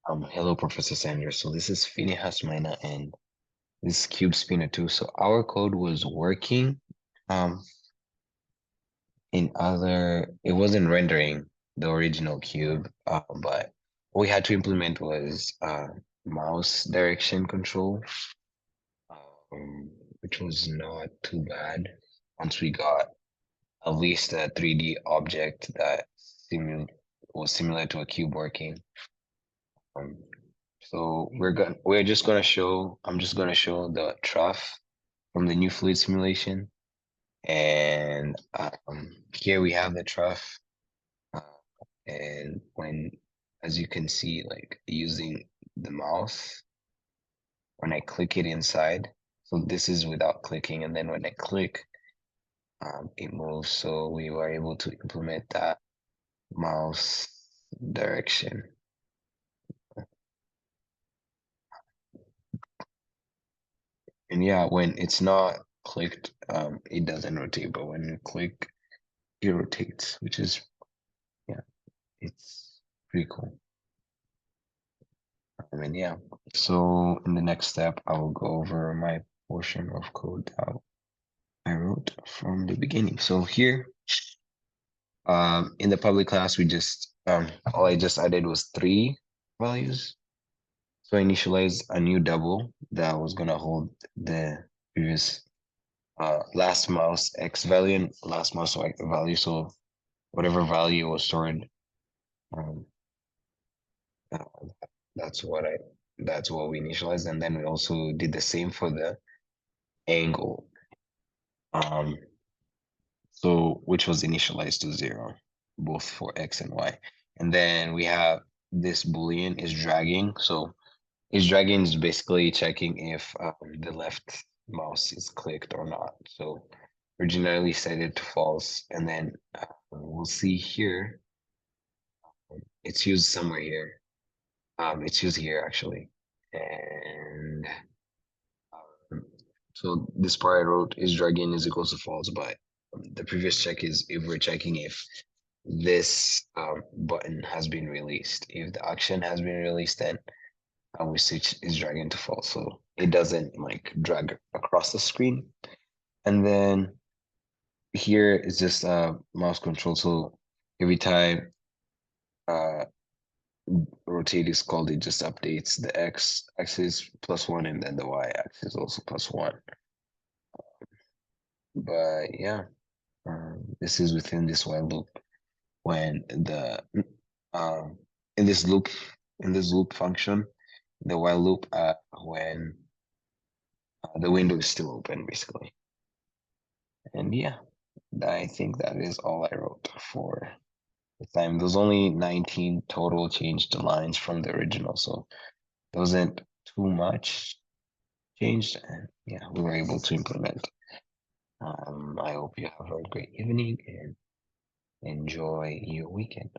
Hello, Professor Sanders. So this is Phineas Minor and this is Cube Spinner 2. So our code was working it wasn't rendering the original cube, but what we had to implement was mouse direction control, which was not too bad once we got at least a 3D object that was similar to a cube working. Um, So I'm just gonna show the trough from the new fluid simulation. And here we have the trough. Uh, and as you can see, like using the mouse, when I click it inside, so this is without clicking, and then when I click, it moves. So we were able to implement that mouse direction. And yeah, when it's not clicked, it doesn't rotate, but when you click, it rotates, which is, yeah, it's pretty cool. And yeah, so in the next step, I will go over my portion of code that I wrote from the beginning. So here, in the public class, we just, all I just added was 3 values. So I initialized a new double that was gonna hold the previous last mouse X value and last mouse Y value. So whatever value was stored, um, uh, that's what we initialized. And then we also did the same for the angle. So which was initialized to 0, both for X and Y. And then we have this Boolean is dragging. So is dragging is basically checking if the left mouse is clicked or not. So originally set it to false, and then we'll see here, it's used somewhere here. It's used here actually. And so this part I wrote is dragging is equals to false, but the previous check is if we're checking if this button has been released. If the action has been released, then we switch is dragging to false. So it doesn't like drag across the screen. And then here is just mouse control. So every time rotate is called, it just updates the x axis +1 and then the y axis also +1. But yeah, this is within this while loop when the um in this loop function, the while loop when the window is still open basically. And yeah, I think that is all I wrote for the time. There's only 19 total changed lines from the original, so there wasn't too much changed. And yeah, we were able to implement. I hope you have a great evening and enjoy your weekend.